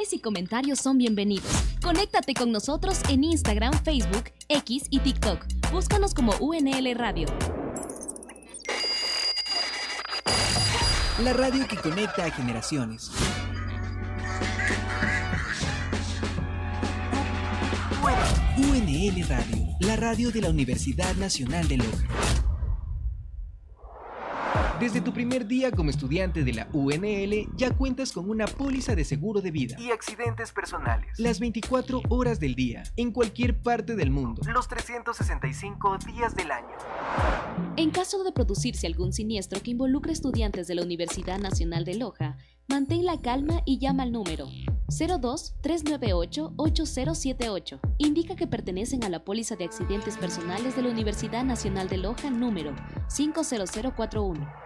mensajes y comentarios son bienvenidos. Conéctate con nosotros en Instagram, Facebook, X y TikTok. Búscanos como UNL Radio. La radio que conecta a generaciones. UNL Radio, la radio de la Universidad Nacional de Loja. Desde tu primer día como estudiante de la UNL, ya cuentas con una póliza de seguro de vida y accidentes personales. Las 24 horas del día, en cualquier parte del mundo. Los 365 días del año. En caso de producirse algún siniestro que involucre estudiantes de la Universidad Nacional de Loja, mantén la calma y llama al número 02-398-8078. Indica que pertenecen a la póliza de accidentes personales de la Universidad Nacional de Loja número 50041.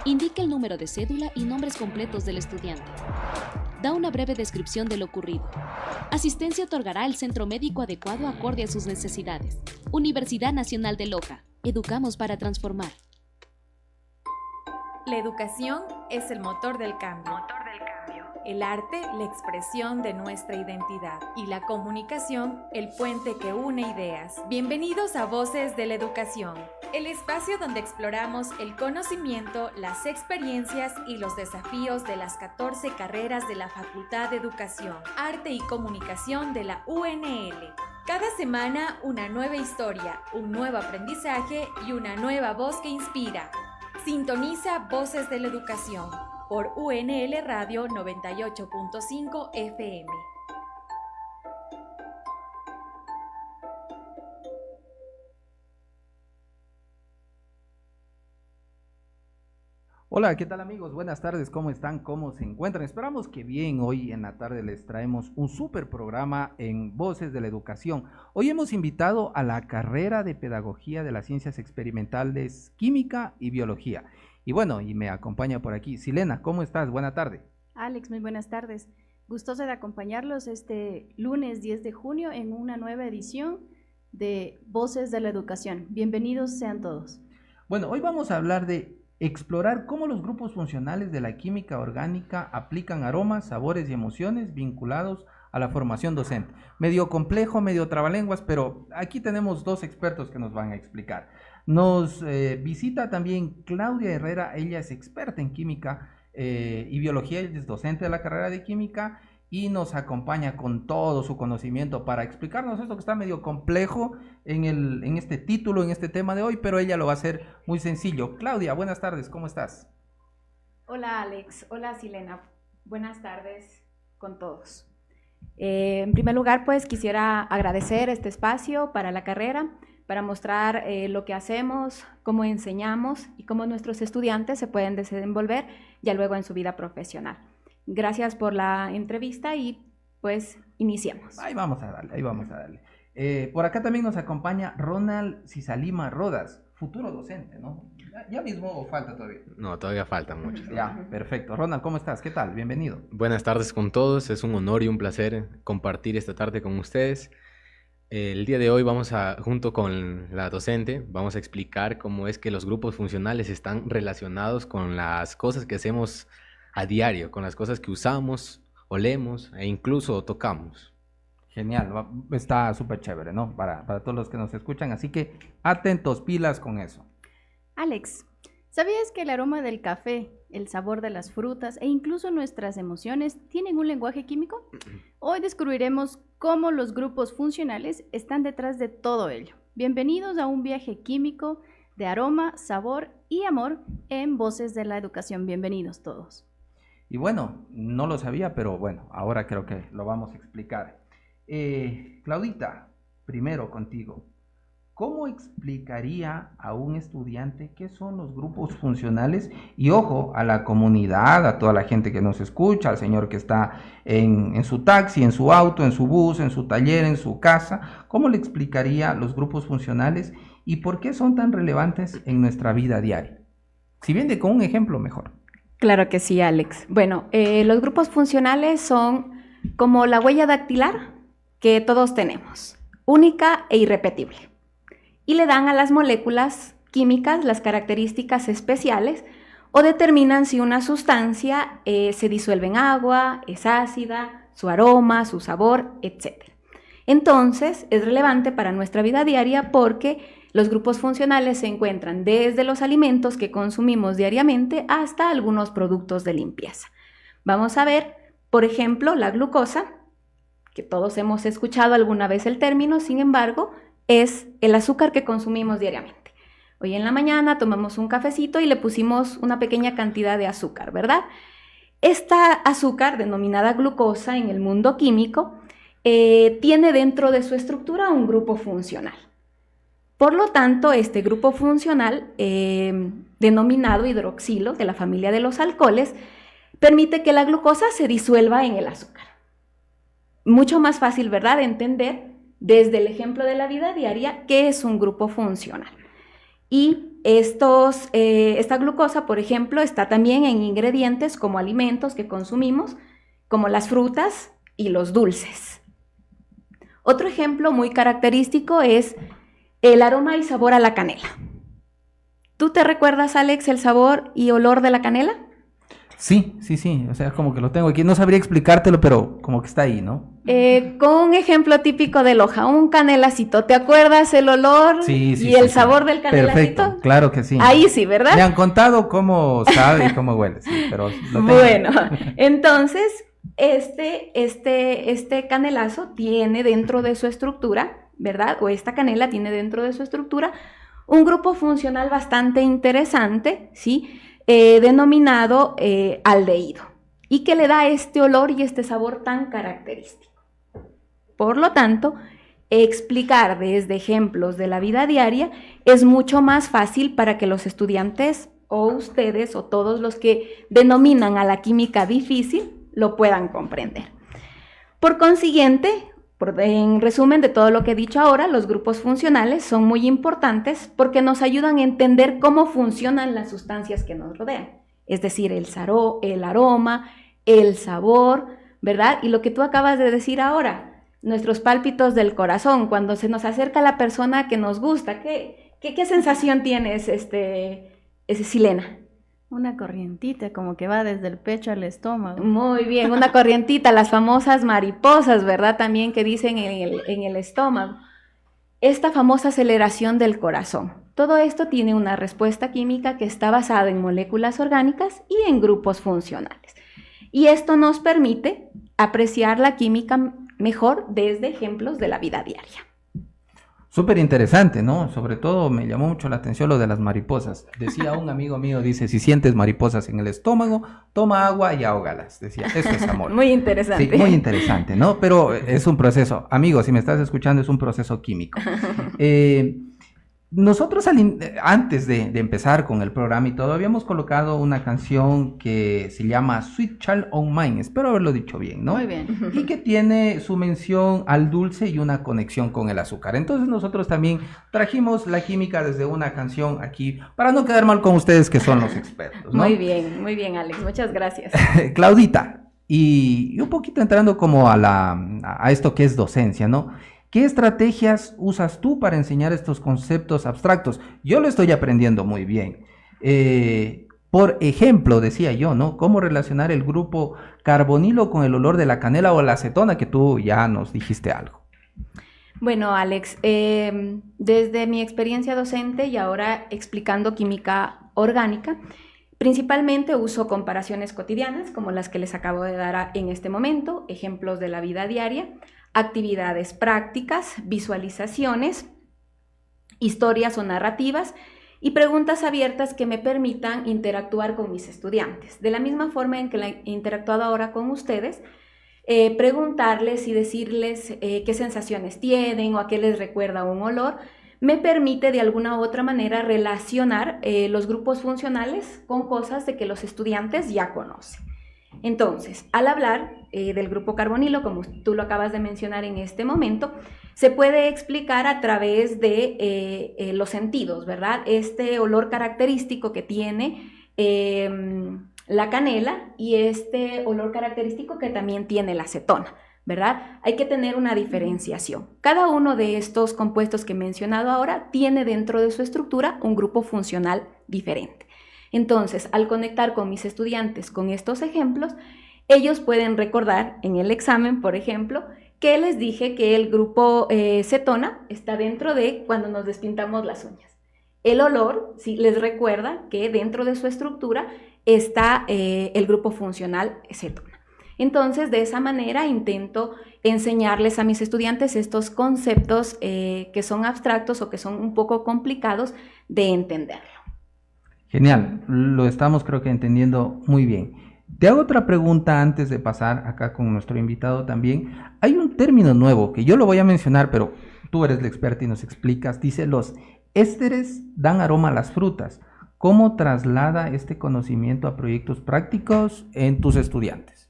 Indica el número de cédula y nombres completos del estudiante. Da una breve descripción de lo ocurrido. Asistencia otorgará el centro médico adecuado acorde a sus necesidades. Universidad Nacional de Loja. Educamos para transformar. La educación es el motor del cambio. El arte, la expresión de nuestra identidad. Y la comunicación, el puente que une ideas. Bienvenidos a Voces de la Educación, el espacio donde exploramos el conocimiento, las experiencias y los desafíos de las 14 carreras de la Facultad de Educación, Arte y Comunicación de la UNL. Cada semana una nueva historia, un nuevo aprendizaje y una nueva voz que inspira. Sintoniza Voces de la Educación por UNL Radio 98.5 FM. Hola, ¿qué tal amigos? Buenas tardes, ¿cómo están? ¿Cómo se encuentran? Esperamos que bien. Hoy en la tarde les traemos un súper programa en Voces de la Educación. Hoy hemos invitado a la carrera de Pedagogía de las Ciencias Experimentales Química y Biología. Y bueno, y me acompaña por aquí Silena, ¿cómo estás? Buena tarde. Alex, muy buenas tardes. Gustosa de acompañarlos este lunes 10 de junio en una nueva edición de Voces de la Educación. Bienvenidos sean todos. Bueno, hoy vamos a hablar de explorar cómo los grupos funcionales de la química orgánica aplican aromas, sabores y emociones vinculados a la formación docente. Medio complejo, medio trabalenguas, pero aquí tenemos dos expertos que nos van a explicar. Nos visita también Claudia Herrera, ella es experta en química y biología, ella es docente de la carrera de química y nos acompaña con todo su conocimiento para explicarnos esto que está medio complejo en este título, en este tema de hoy, pero ella lo va a hacer muy sencillo. Claudia, buenas tardes, ¿cómo estás? Hola Alex, hola Silena, buenas tardes con todos. En primer lugar, pues quisiera agradecer este espacio para la carrera, para mostrar lo que hacemos, cómo enseñamos y cómo nuestros estudiantes se pueden desenvolver ya luego en su vida profesional. Gracias por la entrevista y pues iniciemos. Ahí vamos a darle. Por acá también nos acompaña Ronald Cisalima Rodas, futuro docente, ¿no? ¿Ya mismo o falta todavía? No, todavía falta mucho. Ya, perfecto. Ronald, ¿cómo estás? ¿Qué tal? Bienvenido. Buenas tardes con todos, es un honor y un placer compartir esta tarde con ustedes. El día de hoy junto con la docente, vamos a explicar cómo es que los grupos funcionales están relacionados con las cosas que hacemos a diario, con las cosas que usamos, olemos e incluso tocamos. Genial, está súper chévere, ¿no? Para todos los que nos escuchan, así que atentos, pilas con eso. Alex, ¿sabías que el aroma del café, el sabor de las frutas e incluso nuestras emociones tienen un lenguaje químico? Hoy descubriremos cómo los grupos funcionales están detrás de todo ello. Bienvenidos a un viaje químico de aroma, sabor y amor en Voces de la Educación. Bienvenidos todos. Y bueno, no lo sabía, pero bueno, ahora creo que lo vamos a explicar. Claudita, primero contigo. ¿Cómo explicaría a un estudiante qué son los grupos funcionales? Y ojo, a la comunidad, a toda la gente que nos escucha, al señor que está en su taxi, en su auto, en su bus, en su taller, en su casa, ¿cómo le explicaría los grupos funcionales y por qué son tan relevantes en nuestra vida diaria? Si viene con un ejemplo, mejor. Claro que sí, Alex. Bueno, los grupos funcionales son como la huella dactilar que todos tenemos, única e irrepetible. Y le dan a las moléculas químicas las características especiales o determinan si una sustancia se disuelve en agua, es ácida, su aroma, su sabor, etc. Entonces, es relevante para nuestra vida diaria porque los grupos funcionales se encuentran desde los alimentos que consumimos diariamente hasta algunos productos de limpieza. Vamos a ver, por ejemplo, la glucosa, que todos hemos escuchado alguna vez el término, sin embargo, es el azúcar que consumimos diariamente. Hoy en la mañana tomamos un cafecito y le pusimos una pequeña cantidad de azúcar, ¿verdad? Esta azúcar, denominada glucosa en el mundo químico, tiene dentro de su estructura un grupo funcional. Por lo tanto, este grupo funcional, denominado hidroxilo, de la familia de los alcoholes, permite que la glucosa se disuelva en el azúcar. Mucho más fácil, ¿verdad?, de entender desde el ejemplo de la vida diaria qué es un grupo funcional. Y esta glucosa, por ejemplo, está también en ingredientes como alimentos que consumimos, como las frutas y los dulces. Otro ejemplo muy característico es el aroma y sabor a la canela. ¿Tú te recuerdas, Alex, el sabor y olor de la canela? Sí, o sea, como que lo tengo aquí, no sabría explicártelo, pero como que está ahí, ¿no? Con un ejemplo típico de Loja, un canelacito, ¿te acuerdas el olor y el sabor del canelacito? Perfecto, claro que sí. Ahí sí, ¿verdad? Me han contado cómo sabe y cómo huele, sí, pero lo tengo. Bueno, entonces, este canelazo tiene dentro de su estructura, ¿verdad? O esta canela tiene dentro de su estructura un grupo funcional bastante interesante, ¿sí? Denominado aldehído, y que le da este olor y este sabor tan característico. Por lo tanto, explicar desde ejemplos de la vida diaria es mucho más fácil para que los estudiantes o ustedes o todos los que denominan a la química difícil lo puedan comprender. Por consiguiente, en resumen de todo lo que he dicho ahora, los grupos funcionales son muy importantes porque nos ayudan a entender cómo funcionan las sustancias que nos rodean, es decir, el aroma, el sabor, ¿verdad? Y lo que tú acabas de decir ahora, nuestros pálpitos del corazón, cuando se nos acerca la persona que nos gusta, ¿qué sensación tienes, Silena? Una corrientita, como que va desde el pecho al estómago. Muy bien, una corrientita, las famosas mariposas, ¿verdad? También que dicen en el estómago. Esta famosa aceleración del corazón. Todo esto tiene una respuesta química que está basada en moléculas orgánicas y en grupos funcionales. Y esto nos permite apreciar la química mejor desde ejemplos de la vida diaria. Súper interesante, ¿no? Sobre todo me llamó mucho la atención lo de las mariposas. Decía un amigo mío, dice, si sientes mariposas en el estómago, toma agua y ahógalas. Decía, eso es amor. Muy interesante. Sí, muy interesante, ¿no? Pero es un proceso, amigo, si me estás escuchando, es un proceso químico. Nosotros antes de empezar con el programa y todo, habíamos colocado una canción que se llama Sweet Child O' Mine, espero haberlo dicho bien, ¿no? Muy bien. Y que tiene su mención al dulce y una conexión con el azúcar. Entonces nosotros también trajimos la química desde una canción aquí, para no quedar mal con ustedes que son los expertos, ¿no? Muy bien, Alex, muchas gracias. Claudita, y un poquito entrando como a esto que es docencia, ¿no? ¿Qué estrategias usas tú para enseñar estos conceptos abstractos? Yo lo estoy aprendiendo muy bien. Por ejemplo, decía yo, ¿no? ¿Cómo relacionar el grupo carbonilo con el olor de la canela o la acetona, que tú ya nos dijiste algo? Bueno, Alex, desde mi experiencia docente y ahora explicando química orgánica, principalmente uso comparaciones cotidianas, como las que les acabo de dar en este momento, ejemplos de la vida diaria, actividades prácticas, visualizaciones, historias o narrativas y preguntas abiertas que me permitan interactuar con mis estudiantes. De la misma forma en que he interactuado ahora con ustedes, preguntarles y decirles qué sensaciones tienen o a qué les recuerda un olor, me permite de alguna u otra manera relacionar los grupos funcionales con cosas de que los estudiantes ya conocen. Entonces, al hablar del grupo carbonilo, como tú lo acabas de mencionar en este momento, se puede explicar a través de los sentidos, ¿verdad? Este olor característico que tiene la canela y este olor característico que también tiene la acetona, ¿verdad? Hay que tener una diferenciación. Cada uno de estos compuestos que he mencionado ahora tiene dentro de su estructura un grupo funcional diferente. Entonces, al conectar con mis estudiantes con estos ejemplos, ellos pueden recordar en el examen, por ejemplo, que les dije que el grupo cetona está dentro de cuando nos despintamos las uñas. El olor, sí, les recuerda que dentro de su estructura está el grupo funcional cetona. Entonces, de esa manera intento enseñarles a mis estudiantes estos conceptos que son abstractos o que son un poco complicados de entenderlo. Genial, lo estamos creo que entendiendo muy bien. Te hago otra pregunta antes de pasar acá con nuestro invitado también. Hay un término nuevo que yo lo voy a mencionar, pero tú eres la experta y nos explicas. Dice, los ésteres dan aroma a las frutas. ¿Cómo traslada este conocimiento a proyectos prácticos en tus estudiantes?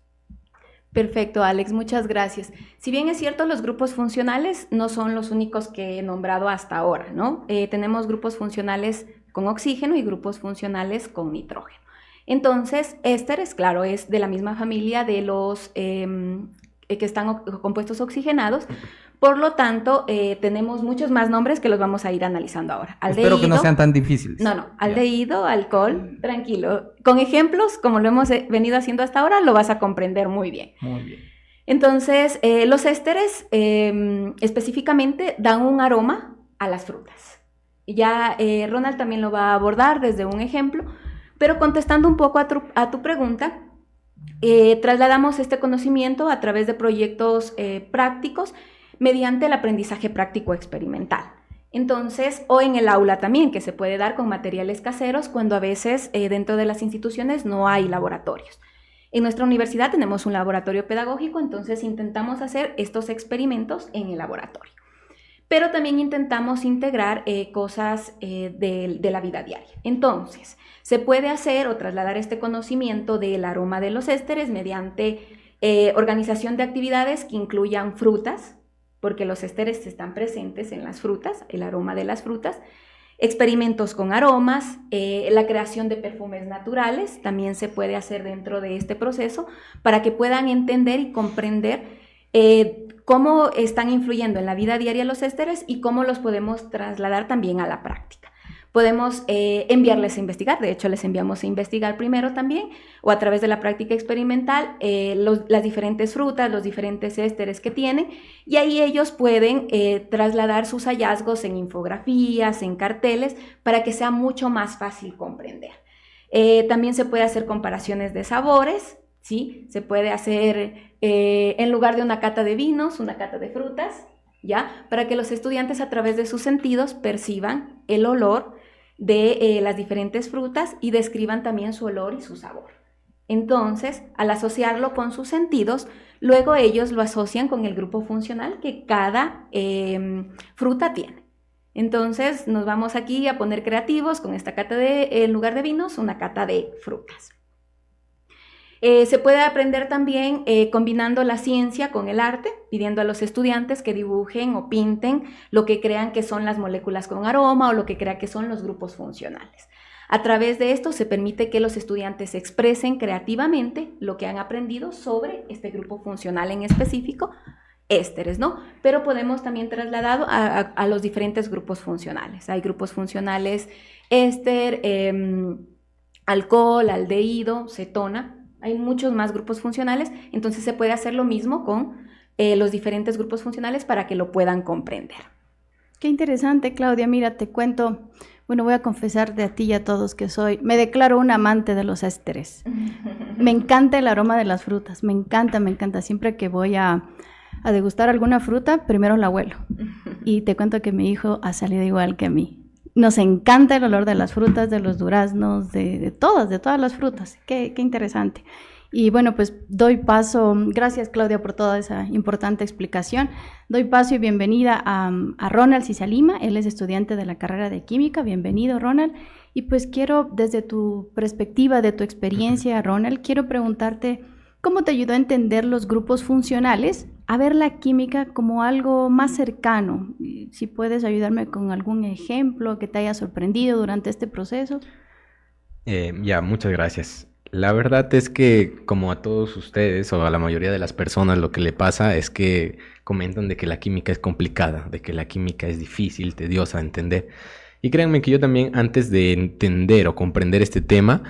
Perfecto, Alex, muchas gracias. Si bien es cierto, los grupos funcionales no son los únicos que he nombrado hasta ahora, ¿no? Tenemos grupos funcionales con oxígeno y grupos funcionales con nitrógeno. Entonces, ésteres, claro, es de la misma familia de los que están compuestos oxigenados. Por lo tanto, tenemos muchos más nombres que los vamos a ir analizando ahora. Espero que no sean tan difíciles. No, aldehído, alcohol, tranquilo. Con ejemplos, como lo hemos venido haciendo hasta ahora, lo vas a comprender muy bien. Muy bien. Entonces, los ésteres específicamente dan un aroma a las frutas. Ya Ronald también lo va a abordar desde un ejemplo, pero contestando un poco a tu pregunta, trasladamos este conocimiento a través de proyectos prácticos mediante el aprendizaje práctico experimental. Entonces, o en el aula también, que se puede dar con materiales caseros cuando a veces dentro de las instituciones no hay laboratorios. En nuestra universidad tenemos un laboratorio pedagógico, entonces intentamos hacer estos experimentos en el laboratorio. Pero también intentamos integrar cosas de la vida diaria. Entonces, se puede hacer o trasladar este conocimiento del aroma de los ésteres mediante organización de actividades que incluyan frutas, porque los ésteres están presentes en las frutas, el aroma de las frutas, experimentos con aromas, la creación de perfumes naturales, también se puede hacer dentro de este proceso para que puedan entender y comprender cómo están influyendo en la vida diaria los ésteres y cómo los podemos trasladar también a la práctica. Podemos enviarles a investigar, de hecho les enviamos a investigar primero también, o a través de la práctica experimental, las diferentes frutas, los diferentes ésteres que tienen, y ahí ellos pueden trasladar sus hallazgos en infografías, en carteles, para que sea mucho más fácil comprender. También se puede hacer comparaciones de sabores, ¿sí? Se puede hacer, en lugar de una cata de vinos, una cata de frutas, ¿ya? Para que los estudiantes a través de sus sentidos perciban el olor de las diferentes frutas y describan también su olor y su sabor. Entonces, al asociarlo con sus sentidos, luego ellos lo asocian con el grupo funcional que cada fruta tiene. Entonces, nos vamos aquí a poner creativos con esta cata en lugar de vinos, una cata de frutas. Se puede aprender también combinando la ciencia con el arte, pidiendo a los estudiantes que dibujen o pinten lo que crean que son las moléculas con aroma o lo que crean que son los grupos funcionales. A través de esto se permite que los estudiantes expresen creativamente lo que han aprendido sobre este grupo funcional en específico, ésteres, ¿no? Pero podemos también trasladarlo a los diferentes grupos funcionales. Hay grupos funcionales éster, alcohol, aldehído, cetona. Hay muchos más grupos funcionales, entonces se puede hacer lo mismo con los diferentes grupos funcionales para que lo puedan comprender. Qué interesante, Claudia. Mira, te cuento, bueno, voy a confesarte a ti y a todos que me declaro una amante de los ésteres. Me encanta el aroma de las frutas, me encanta. Siempre que voy a degustar alguna fruta, primero la huelo. Y te cuento que mi hijo ha salido igual que a mí. Nos encanta el olor de las frutas, de los duraznos, de todas las frutas. Qué interesante. Y bueno, pues doy paso, gracias Claudia por toda esa importante explicación. Doy paso y bienvenida a Ronald Cisalima, él es estudiante de la carrera de Química. Bienvenido, Ronald. Y pues quiero, desde tu perspectiva, de tu experiencia, Ronald, quiero preguntarte cómo te ayudó a entender los grupos funcionales, a ver la química como algo más cercano. Si puedes ayudarme con algún ejemplo que te haya sorprendido durante este proceso. Muchas gracias. La verdad es que, como a todos ustedes o a la mayoría de las personas, lo que le pasa es que comentan de que la química es complicada, de que la química es difícil, tediosa de entender. Y créanme que yo también, antes de entender o comprender este tema,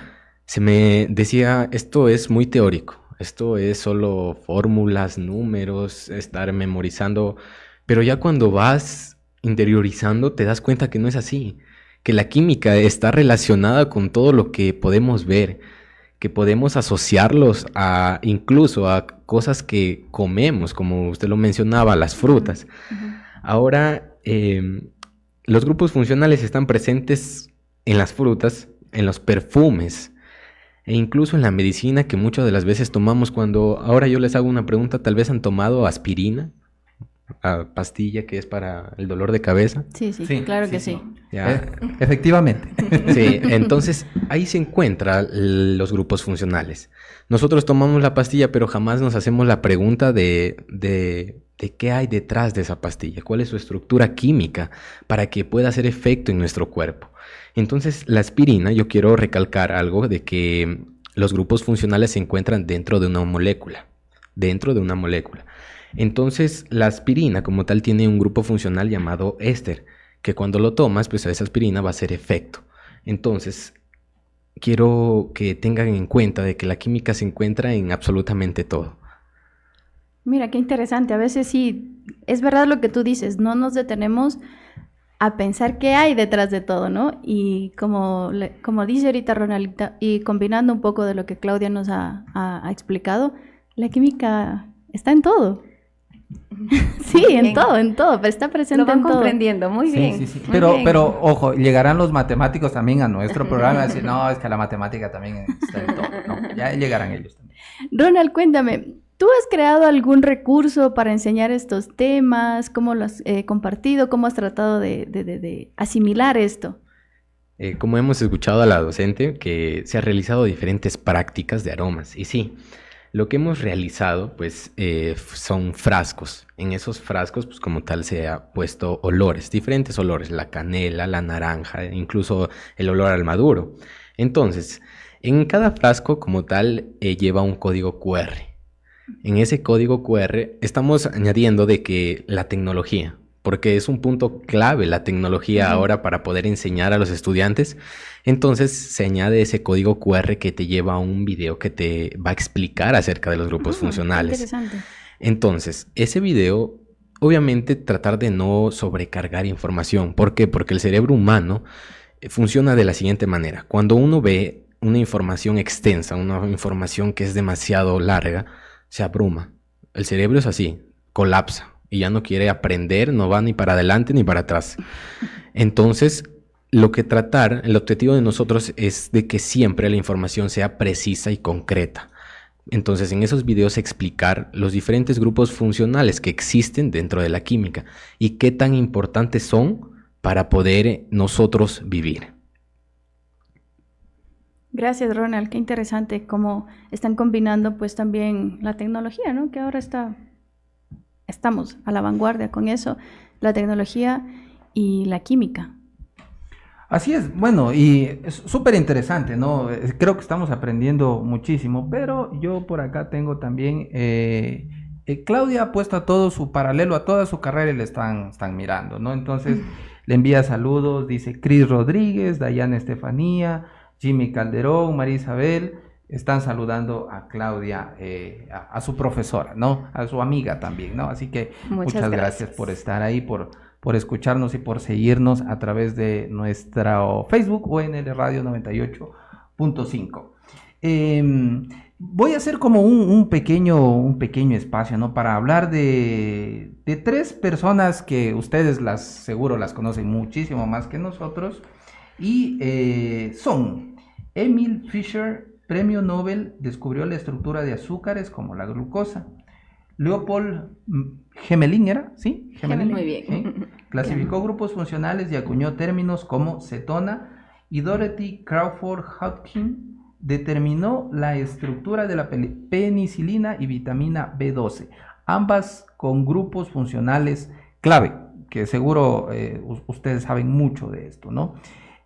se me decía, esto es muy teórico. esto es solo fórmulas, números, estar memorizando, pero ya cuando vas interiorizando te das cuenta que no es así, que la química está relacionada con todo lo que podemos ver, que podemos asociarlos a incluso a cosas que comemos, como usted lo mencionaba, las frutas. Ahora, los grupos funcionales están presentes en las frutas, en los perfumes e incluso en la medicina que muchas de las veces tomamos. Cuando ahora yo les hago una pregunta, tal vez han tomado aspirina, pastilla que es para el dolor de cabeza. Sí, claro que sí. Ya. Efectivamente. Sí, entonces ahí se encuentran los grupos funcionales. Nosotros tomamos la pastilla, pero jamás nos hacemos la pregunta de qué hay detrás de esa pastilla, cuál es su estructura química para que pueda hacer efecto en nuestro cuerpo. Entonces, la aspirina, yo quiero recalcar algo de que los grupos funcionales se encuentran dentro de una molécula. Entonces, la aspirina como tal tiene un grupo funcional llamado éster, que cuando lo tomas, pues esa aspirina va a hacer efecto. Entonces, quiero que tengan en cuenta de que la química se encuentra en absolutamente todo. Mira, qué interesante. A veces sí, es verdad lo que tú dices, no nos detenemos a pensar qué hay detrás de todo, ¿no? Y como dice ahorita Ronaldita, y combinando un poco de lo que Claudia nos ha explicado, la química está en todo. Sí, en todo, pero está presente lo van en todo. comprendiendo, muy bien. Sí. Muy bien. Pero, ojo, llegarán los matemáticos también a nuestro programa y van a decir, no, es que la matemática también está en todo. No, ya llegarán ellos también. Ronald, cuéntame, ¿tú has creado algún recurso para enseñar estos temas? ¿Cómo lo has compartido? ¿Cómo has tratado de asimilar esto? Como hemos escuchado a la docente, que se han realizado diferentes prácticas de aromas. Y sí, lo que hemos realizado, pues, son frascos. En esos frascos, pues, como tal, se ha puesto olores, diferentes olores, la canela, la naranja, incluso el olor al maduro. Entonces, en cada frasco, como tal, lleva un código QR. En ese código QR estamos añadiendo de que la tecnología, porque es un punto clave la tecnología ahora para poder enseñar a los estudiantes. Entonces se añade ese código QR que te lleva a un video que te va a explicar acerca de los grupos funcionales. Interesante. Entonces, ese video, obviamente tratar de no sobrecargar información. ¿Por qué? Porque el cerebro humano funciona de la siguiente manera. Cuando uno ve una información extensa, una información que es demasiado larga, se abruma. El cerebro es así, colapsa. Y ya no quiere aprender, no va ni para adelante ni para atrás. Entonces, el objetivo de nosotros es de que siempre la información sea precisa y concreta. Entonces, en esos videos explicar los diferentes grupos funcionales que existen dentro de la química y qué tan importantes son para poder nosotros vivir. Gracias, Ronald. Qué interesante cómo están combinando pues también la tecnología, ¿no? Que ahora estamos a la vanguardia con eso, la tecnología y la química. Así es, bueno, y es súper interesante, ¿no? Creo que estamos aprendiendo muchísimo, pero yo por acá tengo también, Claudia ha puesto a todo su paralelo, a toda su carrera y le están mirando, ¿no? Entonces le envía saludos, dice Cris Rodríguez, Dayana Estefanía, Jimmy Calderón, María Isabel, están saludando a Claudia, a su profesora, ¿no? A su amiga también, ¿no? Así que muchas gracias por estar ahí, por escucharnos y por seguirnos a través de nuestro Facebook UNL Radio 98.5. Voy a hacer como un pequeño espacio, ¿no? Para hablar de tres personas que ustedes seguro las conocen muchísimo más que nosotros. Y son Emil Fischer, Premio Nobel, descubrió la estructura de azúcares como la glucosa. Leopold Gmelin, ¿era? ¿Sí? Gmelin, muy bien. ¿sí? Clasificó grupos funcionales y acuñó términos como cetona. Y Dorothy Crawford Hodgkin determinó la estructura de la penicilina y vitamina B12, ambas con grupos funcionales clave, que seguro ustedes saben mucho de esto, ¿no?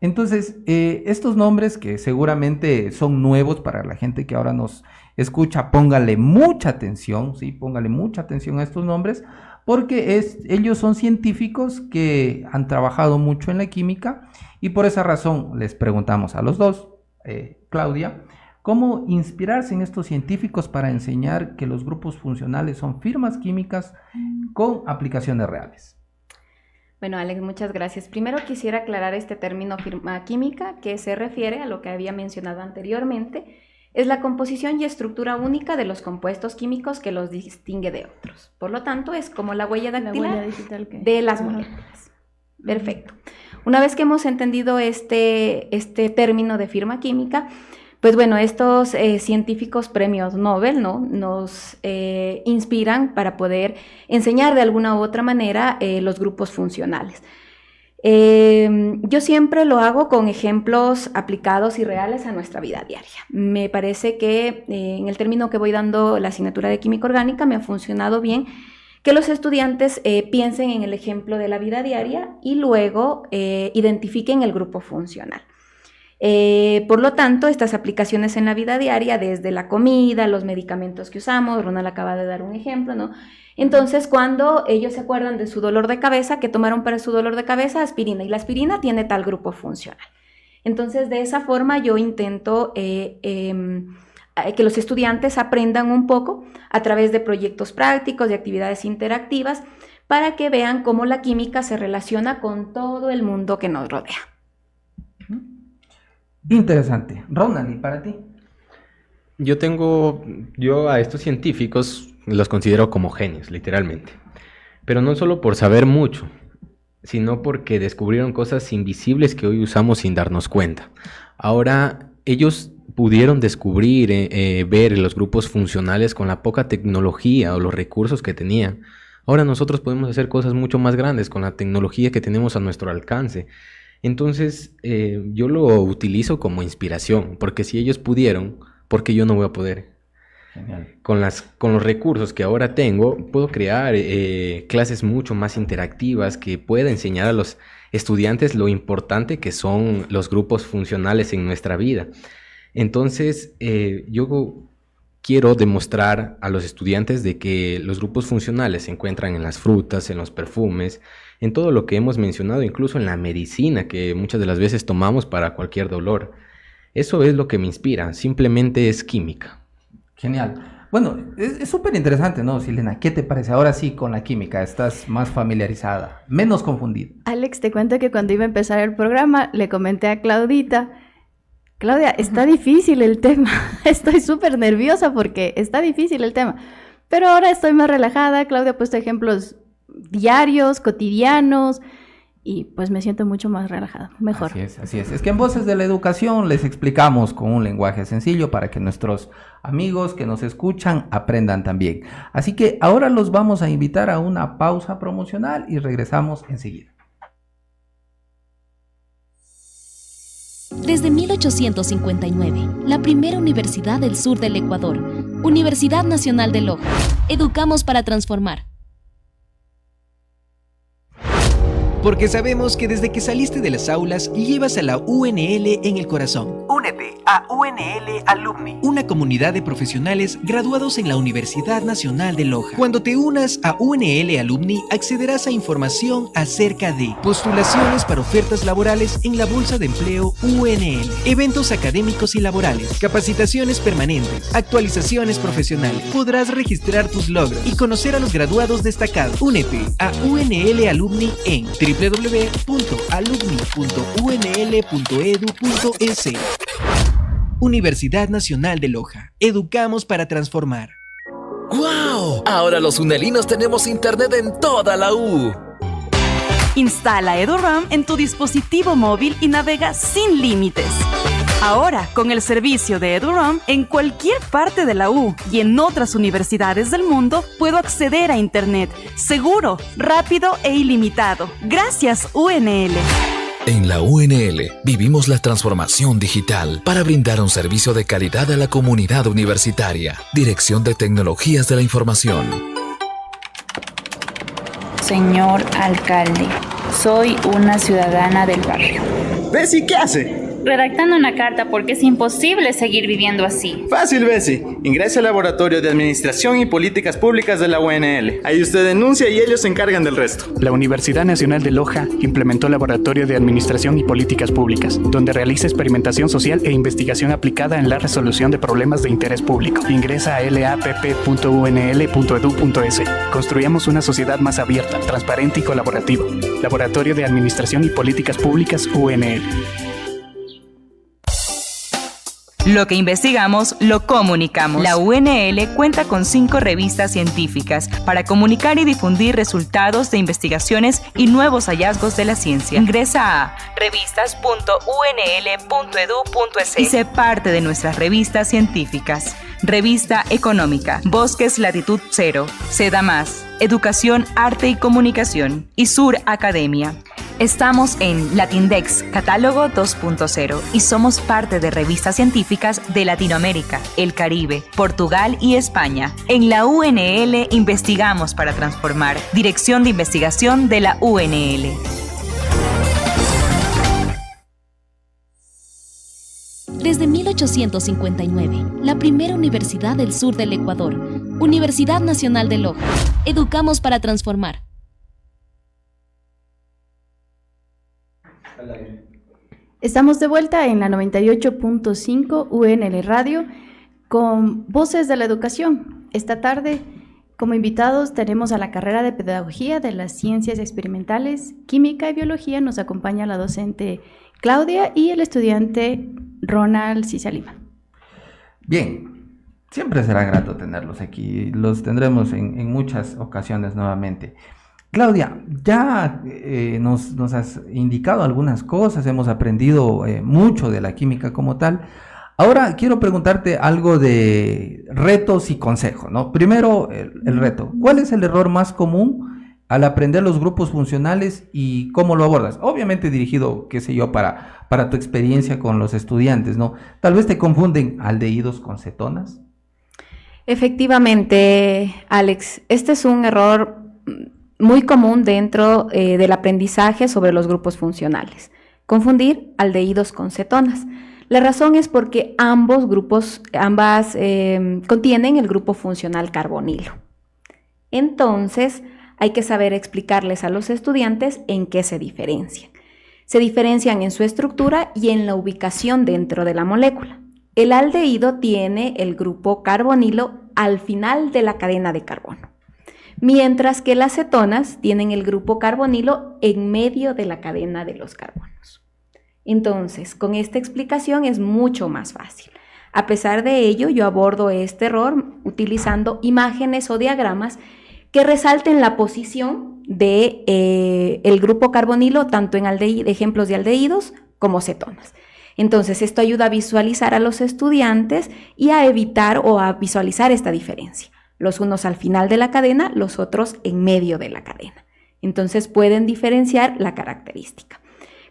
Entonces, estos nombres que seguramente son nuevos para la gente que ahora nos escucha, póngale mucha atención, ¿sí? Póngale mucha atención a estos nombres, porque ellos son científicos que han trabajado mucho en la química y por esa razón les preguntamos a los dos, Claudia, ¿Cómo inspirarse en estos científicos para enseñar que los grupos funcionales son firmas químicas con aplicaciones reales? Bueno, Alex, muchas gracias. Primero quisiera aclarar este término firma química, que se refiere a lo que había mencionado anteriormente. Es la composición y estructura única de los compuestos químicos que los distingue de otros. Por lo tanto, es como la huella dactilar digital de las moléculas. Perfecto. Una vez que hemos entendido este término de firma química, pues bueno, estos científicos premios Nobel, ¿no?, nos inspiran para poder enseñar de alguna u otra manera los grupos funcionales. Yo siempre lo hago con ejemplos aplicados y reales a nuestra vida diaria. Me parece que en el término que voy dando la asignatura de química orgánica me ha funcionado bien que los estudiantes piensen en el ejemplo de la vida diaria y luego identifiquen el grupo funcional. Por lo tanto, estas aplicaciones en la vida diaria, desde la comida, los medicamentos que usamos, Ronald acaba de dar un ejemplo, ¿no? Entonces, cuando ellos se acuerdan de su dolor de cabeza, que tomaron para su dolor de cabeza aspirina, y la aspirina tiene tal grupo funcional. Entonces, de esa forma yo intento que los estudiantes aprendan un poco a través de proyectos prácticos, de actividades interactivas, para que vean cómo la química se relaciona con todo el mundo que nos rodea. Interesante. Ronald, ¿y para ti? Yo a estos científicos los considero como genios, literalmente. Pero no solo por saber mucho, sino porque descubrieron cosas invisibles que hoy usamos sin darnos cuenta. Ahora, ellos pudieron descubrir, ver los grupos funcionales con la poca tecnología o los recursos que tenían. Ahora nosotros podemos hacer cosas mucho más grandes con la tecnología que tenemos a nuestro alcance. Entonces, yo lo utilizo como inspiración, porque si ellos pudieron, ¿por qué yo no voy a poder? Genial. Con los recursos que ahora tengo, puedo crear clases mucho más interactivas que pueda enseñar a los estudiantes lo importante que son los grupos funcionales en nuestra vida. Entonces, yo quiero demostrar a los estudiantes de que los grupos funcionales se encuentran en las frutas, en los perfumes, en todo lo que hemos mencionado, incluso en la medicina que muchas de las veces tomamos para cualquier dolor. Eso es lo que me inspira, simplemente es química. Genial. Bueno, es súper interesante, ¿no, Silena? ¿Qué te parece? Ahora sí, con la química, estás más familiarizada, menos confundida. Alex, te cuento que cuando iba a empezar el programa, le comenté a Claudita, Claudia, está difícil el tema, estoy súper nerviosa porque está difícil el tema, pero ahora estoy más relajada. Claudia ha puesto ejemplos diarios, cotidianos, y pues me siento mucho más relajada, mejor. Así es, así es. Es que en Voces de la Educación les explicamos con un lenguaje sencillo para que nuestros amigos que nos escuchan aprendan también. Así que ahora los vamos a invitar a una pausa promocional y regresamos enseguida. Desde 1859, la primera universidad del sur del Ecuador, Universidad Nacional de Loja. Educamos para transformar. Porque sabemos que desde que saliste de las aulas llevas a la UNL en el corazón. Únete a UNL Alumni, una comunidad de profesionales graduados en la Universidad Nacional de Loja. Cuando te unas a UNL Alumni, accederás a información acerca de postulaciones para ofertas laborales en la Bolsa de Empleo UNL, eventos académicos y laborales, capacitaciones permanentes, actualizaciones profesionales. Podrás registrar tus logros y conocer a los graduados destacados. Únete a UNL Alumni en www.alumni.unl.edu.es. Universidad Nacional de Loja. Educamos para transformar. ¡Guau! Ahora los unelinos tenemos internet en toda la U. Instala EduRAM en tu dispositivo móvil y navega sin límites. Ahora, con el servicio de EduRAM, en cualquier parte de la U y en otras universidades del mundo, puedo acceder a Internet seguro, rápido e ilimitado. Gracias, UNL. En la UNL vivimos la transformación digital para brindar un servicio de calidad a la comunidad universitaria. Dirección de Tecnologías de la Información. Señor alcalde, soy una ciudadana del barrio. ¿Bessie qué hace? redactando una carta porque es imposible seguir viviendo así. Fácil, Bessie. Ingrese al Laboratorio de Administración y Políticas Públicas de la UNL. Ahí usted denuncia y ellos se encargan del resto. La Universidad Nacional de Loja implementó el Laboratorio de Administración y Políticas Públicas, donde realiza experimentación social e investigación aplicada en la resolución de problemas de interés público. Ingresa a lapp.unl.edu.es. Construyamos una sociedad más abierta, transparente y colaborativa. Laboratorio de Administración y Políticas Públicas UNL. Lo que investigamos, lo comunicamos. La UNL cuenta con 5 revistas científicas para comunicar y difundir resultados de investigaciones y nuevos hallazgos de la ciencia. Ingresa a revistas.unl.edu.es y sé parte de nuestras revistas científicas. Revista Económica, Bosques Latitud Cero, Seda Más, Educación, Arte y Comunicación y Sur Academia. Estamos en Latindex, Catálogo 2.0 y somos parte de revistas científicas de Latinoamérica, el Caribe, Portugal y España. En la UNL investigamos para transformar. Dirección de Investigación de la UNL. Desde 1859, la primera universidad del sur del Ecuador, Universidad Nacional de Loja. Educamos para transformar. Estamos de vuelta en la 98.5 UNL Radio con Voces de la Educación. Esta tarde, como invitados, tenemos a la carrera de Pedagogía de las Ciencias Experimentales, Química y Biología. Nos acompaña la docente Claudia y el estudiante Ronald Cisalima. Bien, siempre será grato tenerlos aquí. Los tendremos en muchas ocasiones nuevamente. Claudia, ya nos has indicado algunas cosas, hemos aprendido mucho de la química como tal. Ahora quiero preguntarte algo de retos y consejos, ¿no? Primero, el reto. ¿Cuál es el error más común al aprender los grupos funcionales y cómo lo abordas? Obviamente dirigido, qué sé yo, para tu experiencia con los estudiantes, ¿no? Tal vez te confunden aldehídos con cetonas. Efectivamente, Alex, este es un error muy común dentro del aprendizaje sobre los grupos funcionales. Confundir aldehídos con cetonas. La razón es porque ambas contienen el grupo funcional carbonilo. Entonces, hay que saber explicarles a los estudiantes en qué se diferencian. Se diferencian en su estructura y en la ubicación dentro de la molécula. El aldehído tiene el grupo carbonilo al final de la cadena de carbono, mientras que las cetonas tienen el grupo carbonilo en medio de la cadena de los carbonos. Entonces, con esta explicación es mucho más fácil. A pesar de ello, yo abordo este error utilizando imágenes o diagramas que resalten la posición de el grupo carbonilo, tanto en ejemplos de aldehídos como cetonas. Entonces, esto ayuda a visualizar a los estudiantes y a evitar o a visualizar esta diferencia. Los unos al final de la cadena, los otros en medio de la cadena. Entonces pueden diferenciar la característica.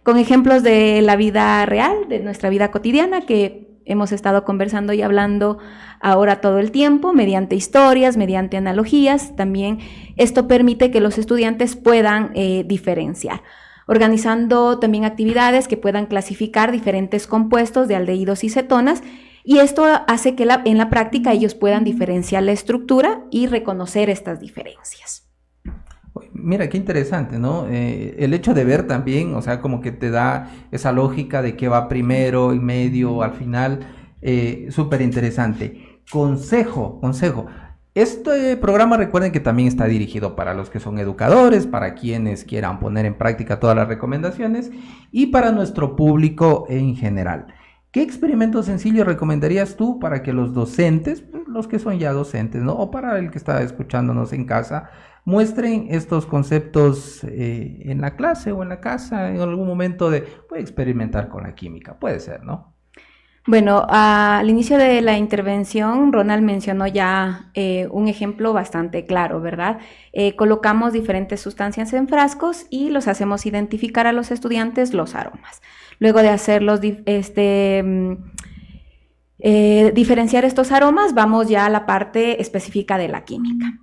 Con ejemplos de la vida real, de nuestra vida cotidiana, que hemos estado conversando y hablando ahora todo el tiempo, mediante historias, mediante analogías, también esto permite que los estudiantes puedan diferenciar. Organizando también actividades que puedan clasificar diferentes compuestos de aldehídos y cetonas, y esto hace que en la práctica ellos puedan diferenciar la estructura y reconocer estas diferencias. Mira, qué interesante, ¿no? El hecho de ver también, o sea, como que te da esa lógica de qué va primero, en medio, al final, súper interesante. Consejo. Este programa, recuerden que también está dirigido para los que son educadores, para quienes quieran poner en práctica todas las recomendaciones y para nuestro público en general. ¿Qué experimento sencillo recomendarías tú para que los docentes, los que son ya docentes, ¿no? O para el que está escuchándonos en casa, muestren estos conceptos en la clase o en la casa, en algún momento puede experimentar con la química? Puede ser, ¿no? Bueno, al inicio de la intervención, Ronald mencionó ya un ejemplo bastante claro, ¿verdad? Colocamos diferentes sustancias en frascos y los hacemos identificar a los estudiantes los aromas. Luego de hacerlos diferenciar estos aromas, vamos ya a la parte específica de la química.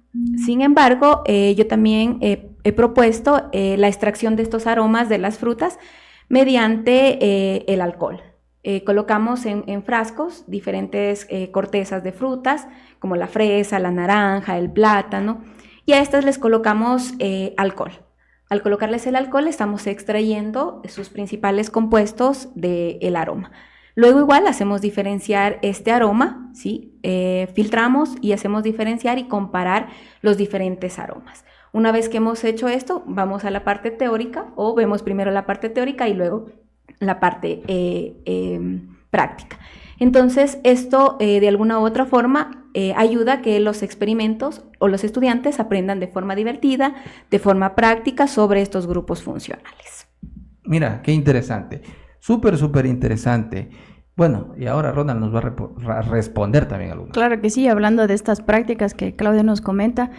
Sin embargo, yo también he propuesto la extracción de estos aromas de las frutas mediante el alcohol. colocamos en frascos diferentes cortezas de frutas, como la fresa, la naranja, el plátano, y a estas les colocamos alcohol. Al colocarles el alcohol estamos extrayendo sus principales compuestos del aroma. Luego igual hacemos diferenciar este aroma, ¿sí? Filtramos y hacemos diferenciar y comparar los diferentes aromas. Una vez que hemos hecho esto, vamos a la parte teórica, o vemos primero la parte teórica y luego la parte práctica. Entonces, esto de alguna u otra forma ayuda a que los experimentos o los estudiantes aprendan de forma divertida, de forma práctica sobre estos grupos funcionales. Mira, qué interesante. Súper interesante. Bueno, y ahora Ronald nos va a responder también algunas. Claro que sí, hablando de estas prácticas que Claudia nos comenta,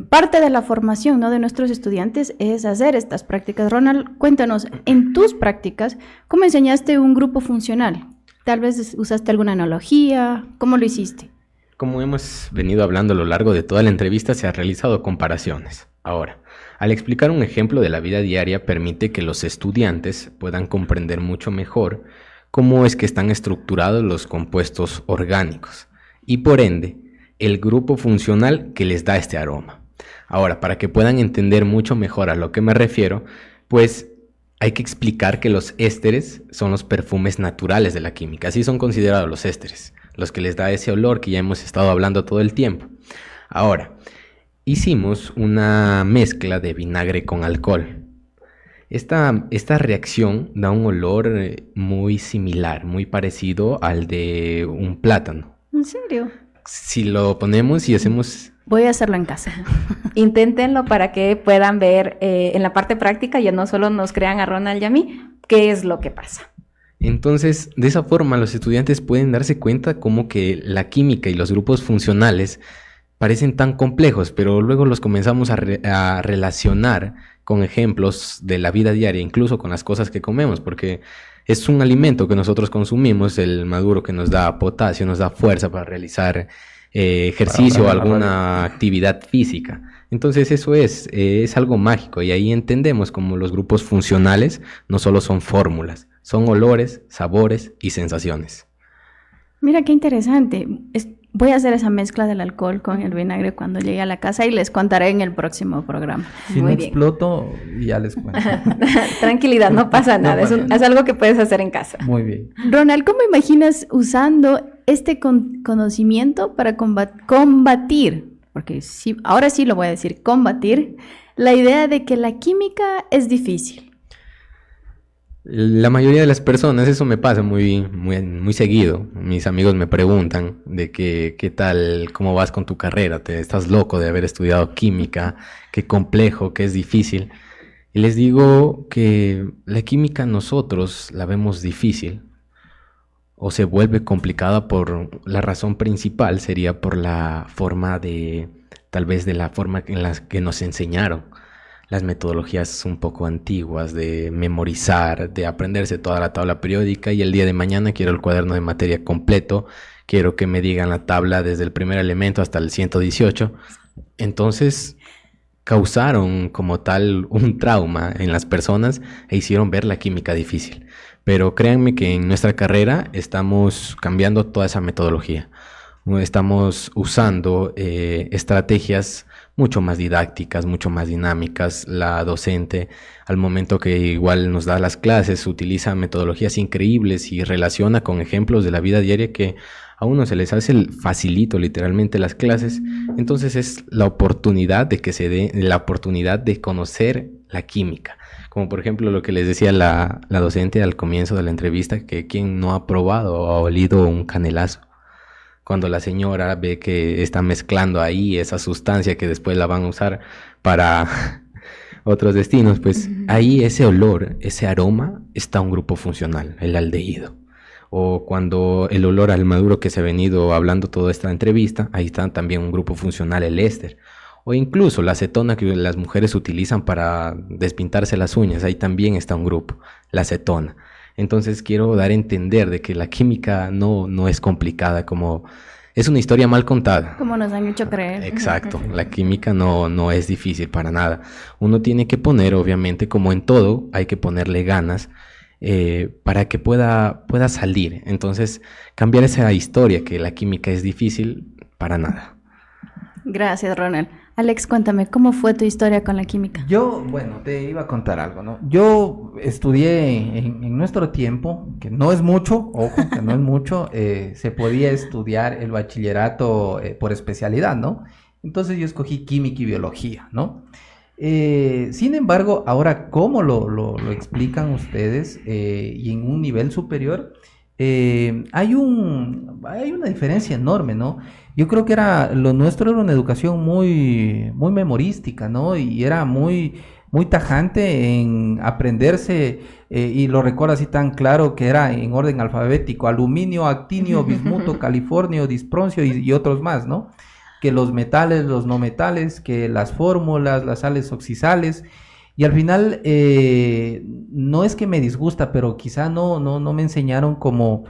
parte de la formación, ¿no?, de nuestros estudiantes es hacer estas prácticas. Ronald, cuéntanos, en tus prácticas, ¿cómo enseñaste un grupo funcional? Tal vez usaste alguna analogía, ¿cómo lo hiciste? Como hemos venido hablando a lo largo de toda la entrevista, se han realizado comparaciones. Ahora, al explicar un ejemplo de la vida diaria, permite que los estudiantes puedan comprender mucho mejor cómo es que están estructurados los compuestos orgánicos y, por ende, el grupo funcional que les da este aroma. Ahora, para que puedan entender mucho mejor a lo que me refiero, pues hay que explicar que los ésteres son los perfumes naturales de la química. Así son considerados los ésteres, los que les da ese olor que ya hemos estado hablando todo el tiempo. Ahora, hicimos una mezcla de vinagre con alcohol. Esta reacción da un olor muy similar, muy parecido al de un plátano. ¿En serio? Si lo ponemos y hacemos... Voy a hacerlo en casa. Inténtenlo para que puedan ver en la parte práctica, ya no solo nos crean a Ronald y a mí, qué es lo que pasa. Entonces, de esa forma, los estudiantes pueden darse cuenta como que la química y los grupos funcionales parecen tan complejos, pero luego los comenzamos a relacionar con ejemplos de la vida diaria, incluso con las cosas que comemos, porque es un alimento que nosotros consumimos, el maduro, que nos da potasio, nos da fuerza para realizar ejercicio o alguna actividad física. Entonces eso es algo mágico, y ahí entendemos como los grupos funcionales no solo son fórmulas, son olores, sabores y sensaciones. Mira qué interesante. Voy a hacer esa mezcla del alcohol con el vinagre cuando llegue a la casa y les contaré en el próximo programa. Si no exploto, ya les cuento. Tranquilidad, no pasa nada. Es algo que puedes hacer en casa. Muy bien. Ronald, ¿cómo imaginas usando este conocimiento para combatir, porque sí, ahora sí lo voy a decir, combatir, la idea de que la química es difícil? La mayoría de las personas, eso me pasa muy seguido. Mis amigos me preguntan de qué tal, cómo vas con tu carrera, estás loco de haber estudiado química, qué complejo, qué es difícil. Y les digo que la química nosotros la vemos difícil o se vuelve complicada por la razón principal, sería por la forma tal vez de la forma en la que nos enseñaron. Las metodologías un poco antiguas de memorizar, de aprenderse toda la tabla periódica, y el día de mañana quiero el cuaderno de materia completo, quiero que me digan la tabla desde el primer elemento hasta el 118. Entonces causaron como tal un trauma en las personas e hicieron ver la química difícil. Pero créanme que en nuestra carrera estamos cambiando toda esa metodología. Estamos usando estrategias mucho más didácticas, mucho más dinámicas. La docente, al momento que igual nos da las clases, utiliza metodologías increíbles y relaciona con ejemplos de la vida diaria que a uno se les hace facilito literalmente las clases. Entonces es la oportunidad de que se dé la oportunidad de conocer la química. Como por ejemplo lo que les decía la docente al comienzo de la entrevista, que quien no ha probado o ha olido un canelazo. Cuando la señora ve que está mezclando ahí esa sustancia que después la van a usar para otros destinos, pues ahí ese olor, ese aroma, está un grupo funcional, el aldehído. O cuando el olor al maduro que se ha venido hablando toda esta entrevista, ahí está también un grupo funcional, el éster. O incluso la acetona que las mujeres utilizan para despintarse las uñas, ahí también está un grupo, la acetona. Entonces quiero dar a entender de que la química no es complicada, como es una historia mal contada. Como nos han hecho creer. Exacto, la química no es difícil para nada. Uno tiene que poner, obviamente, como en todo, hay que ponerle ganas para que pueda salir. Entonces, cambiar esa historia que la química es difícil, para nada. Gracias, Ronald. Alex, cuéntame, ¿cómo fue tu historia con la química? Yo, bueno, te iba a contar algo, ¿no? Yo estudié en nuestro tiempo, que no es mucho, ojo, que no es mucho, se podía estudiar el bachillerato por especialidad, ¿no? Entonces yo escogí química y biología, ¿no? Sin embargo, ahora, ¿cómo lo explican ustedes? Y en un nivel superior, hay una diferencia enorme, ¿no? Yo creo que lo nuestro era una educación muy memorística, ¿no? Y era muy tajante en aprenderse, y lo recuerdo así tan claro, que era en orden alfabético: aluminio, actinio, bismuto, californio, disprosio y otros más, ¿no? Que los metales, los no metales, que las fórmulas, las sales oxidales. Y al final, no es que me disgusta, pero quizá no me enseñaron como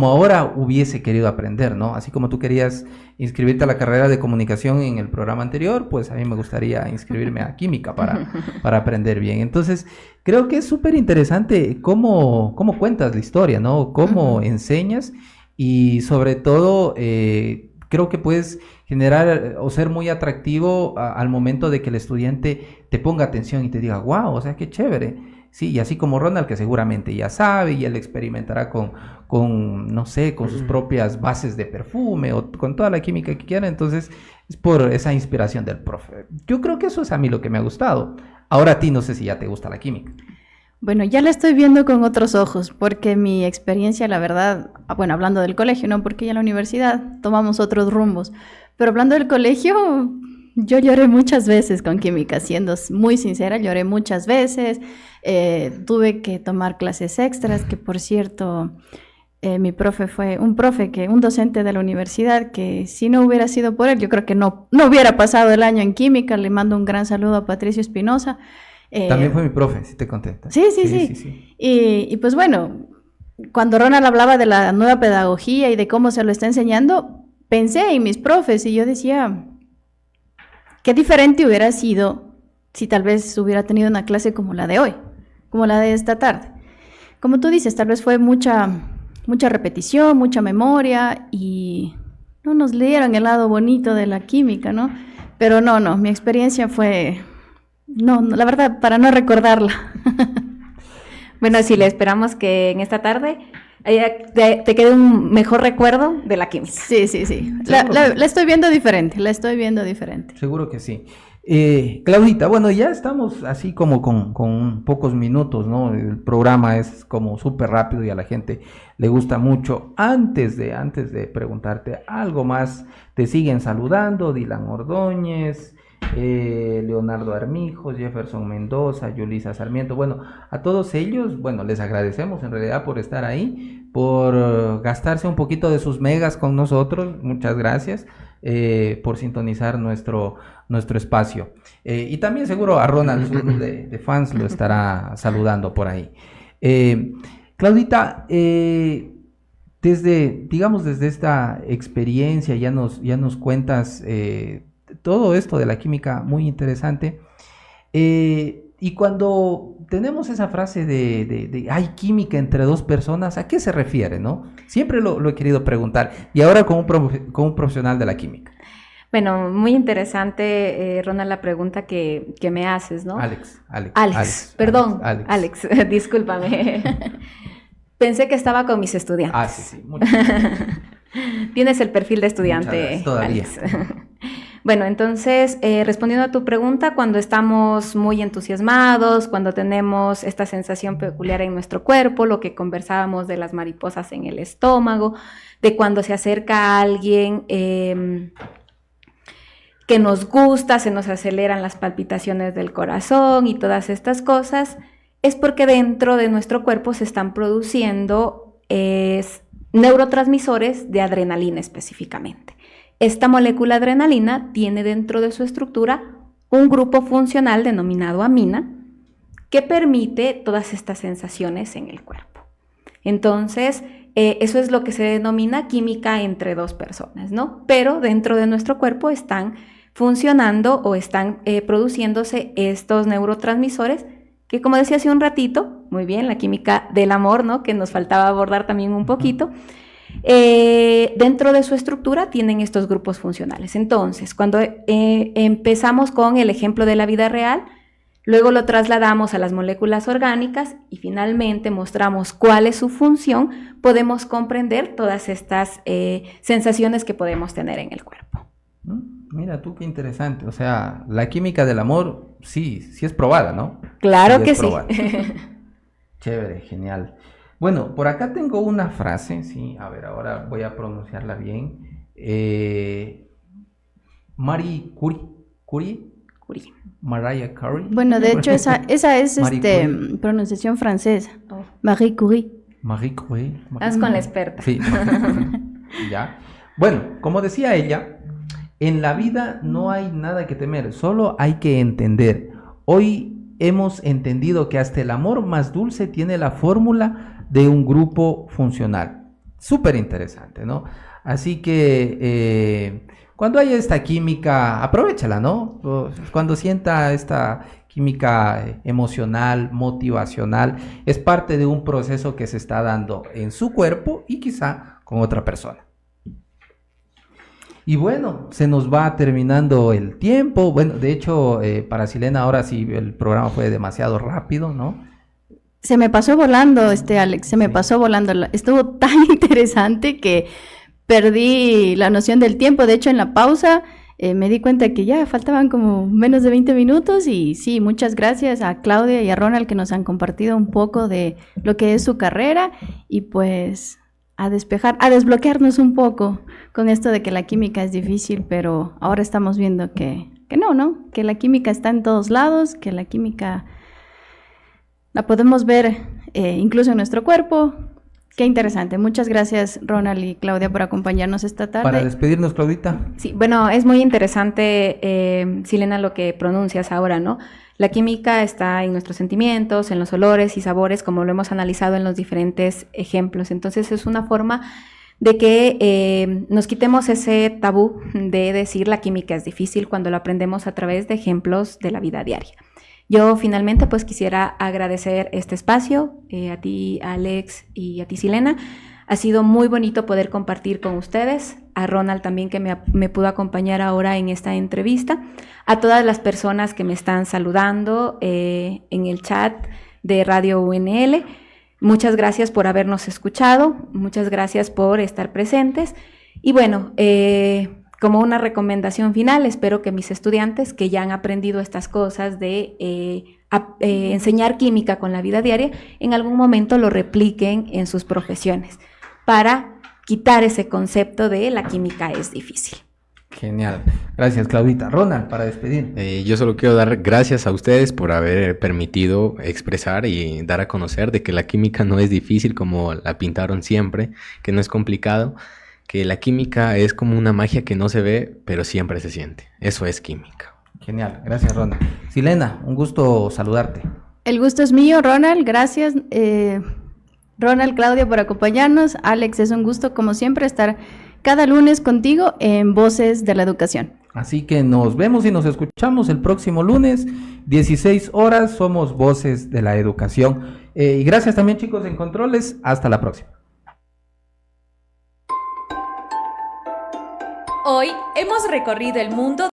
ahora hubiese querido aprender, ¿no? Así como tú querías inscribirte a la carrera de comunicación en el programa anterior, pues a mí me gustaría inscribirme a química para aprender bien. Entonces, creo que es súper interesante cómo cuentas la historia, ¿no? Cómo enseñas, y sobre todo, creo que puedes generar o ser muy atractivo al momento de que el estudiante te ponga atención y te diga, wow, o sea, qué chévere. Sí, y así como Ronald, que seguramente ya sabe, y él experimentará no sé, con sus propias bases de perfume o con toda la química que quiera. Entonces, es por esa inspiración del profe. Yo creo que eso es a mí lo que me ha gustado. Ahora a ti no sé si ya te gusta la química. Bueno, ya la estoy viendo con otros ojos, porque mi experiencia, la verdad, bueno, hablando del colegio, no, porque ya en la universidad tomamos otros rumbos, pero hablando del colegio, yo lloré muchas veces con química, siendo muy sincera, lloré muchas veces, tuve que tomar clases extras, que por cierto, mi profe fue un docente de la universidad, que si no hubiera sido por él, yo creo que no hubiera pasado el año en química. Le mando un gran saludo a Patricio Espinosa. También fue mi profe, si te contenta. Sí. Y pues bueno, cuando Ronald hablaba de la nueva pedagogía y de cómo se lo está enseñando, pensé en mis profes y yo decía, qué diferente hubiera sido si tal vez hubiera tenido una clase como la de hoy, como la de esta tarde. Como tú dices, tal vez fue mucha repetición, mucha memoria, y no nos leyeron el lado bonito de la química, ¿no? Pero no, mi experiencia fue... No, la verdad, para no recordarla. Bueno, sí, le esperamos que en esta tarde te quede un mejor recuerdo de la química. Sí. La estoy viendo diferente, Seguro que sí. Claudita, bueno, ya estamos así como con pocos minutos, ¿no? El programa es como súper rápido y a la gente le gusta mucho. Antes de preguntarte algo más, te siguen saludando Dylan Ordóñez, Leonardo Armijos, Jefferson Mendoza, Yulisa Sarmiento. Bueno, a todos ellos, bueno, les agradecemos en realidad por estar ahí, por gastarse un poquito de sus megas con nosotros. Muchas gracias por sintonizar nuestro espacio. Y también seguro a Ronald de fans lo estará saludando por ahí. Claudita, desde esta experiencia ya nos cuentas todo esto de la química, muy interesante. Y cuando tenemos esa frase de hay química entre dos personas, ¿a qué se refiere, no? Siempre lo he querido preguntar, y ahora como un profesional de la química. Bueno, muy interesante, Ronald, la pregunta que me haces, ¿no? Alex, perdón, Alex, discúlpame. Pensé que estaba con mis estudiantes. Sí. Tienes el perfil de estudiante, todavía. Alex. Bueno, entonces, respondiendo a tu pregunta, cuando estamos muy entusiasmados, cuando tenemos esta sensación peculiar en nuestro cuerpo, lo que conversábamos de las mariposas en el estómago, de cuando se acerca a alguien que nos gusta, se nos aceleran las palpitaciones del corazón y todas estas cosas, es porque dentro de nuestro cuerpo se están produciendo neurotransmisores de adrenalina específicamente. Esta molécula adrenalina tiene dentro de su estructura un grupo funcional denominado amina que permite todas estas sensaciones en el cuerpo. Entonces, eso es lo que se denomina química entre dos personas, ¿no? Pero dentro de nuestro cuerpo están funcionando o están produciéndose estos neurotransmisores que como decía hace un ratito, muy bien, la química del amor, ¿no? Que nos faltaba abordar también un poquito. Dentro de su estructura tienen estos grupos funcionales. Entonces, cuando empezamos con el ejemplo de la vida real, luego lo trasladamos a las moléculas orgánicas y finalmente mostramos cuál es su función, podemos comprender todas estas sensaciones que podemos tener en el cuerpo. Mira tú qué interesante, o sea, la química del amor sí es probada, ¿no? Claro que sí. Chévere, genial. Bueno, por acá tengo una frase, sí, a ver, ahora voy a pronunciarla bien. Marie Curie. Mariah Curie. Bueno, de hecho esa es pronunciación francesa. Marie Curie. Marie Curie. Haz con la experta. Sí. Ya. Bueno, como decía ella, en la vida no hay nada que temer, solo hay que entender. Hoy hemos entendido que hasta el amor más dulce tiene la fórmula de un grupo funcional. Súper interesante, ¿no? Así que cuando haya esta química, aprovéchala, ¿no? Cuando sienta esta química emocional, motivacional, es parte de un proceso que se está dando en su cuerpo y quizá con otra persona. Y bueno, se nos va terminando el tiempo. Bueno, de hecho, para Silena ahora sí el programa fue demasiado rápido, ¿no? Se me pasó volando, Alex, se me pasó volando. Estuvo tan interesante que perdí la noción del tiempo. De hecho, en la pausa me di cuenta que ya faltaban como menos de 20 minutos. Y sí, muchas gracias a Claudia y a Ronald que nos han compartido un poco de lo que es su carrera. Y pues a desbloquearnos un poco con esto de que la química es difícil, pero ahora estamos viendo que no, que la química está en todos lados, que la química la podemos ver incluso en nuestro cuerpo. Qué interesante. Muchas gracias, Ronald y Claudia, por acompañarnos esta tarde. Para despedirnos, Claudita. Sí, bueno, es muy interesante, Silena, lo que pronuncias ahora, ¿no? La química está en nuestros sentimientos, en los olores y sabores, como lo hemos analizado en los diferentes ejemplos. Entonces, es una forma de que nos quitemos ese tabú de decir la química es difícil cuando lo aprendemos a través de ejemplos de la vida diaria. Yo finalmente pues quisiera agradecer este espacio, a ti, Alex, y a ti, Silena. Ha sido muy bonito poder compartir con ustedes, a Ronald también que me pudo acompañar ahora en esta entrevista, a todas las personas que me están saludando en el chat de Radio UNL. Muchas gracias por habernos escuchado, muchas gracias por estar presentes y bueno, como una recomendación final, espero que mis estudiantes que ya han aprendido estas cosas de enseñar química con la vida diaria, en algún momento lo repliquen en sus profesiones para quitar ese concepto de la química es difícil. Genial. Gracias, Claudita. Ronald, para despedir. Yo solo quiero dar gracias a ustedes por haber permitido expresar y dar a conocer de que la química no es difícil como la pintaron siempre, que no es complicado, que la química es como una magia que no se ve, pero siempre se siente. Eso es química. Genial. Gracias, Ronald. Silena, un gusto saludarte. El gusto es mío, Ronald. Gracias, Ronald, Claudia, por acompañarnos. Alex, es un gusto, como siempre, estar cada lunes contigo en Voces de la Educación. Así que nos vemos y nos escuchamos el próximo lunes, 16 horas, somos Voces de la Educación. Y gracias también, chicos, en Controles. Hasta la próxima. Hoy hemos recorrido el mundo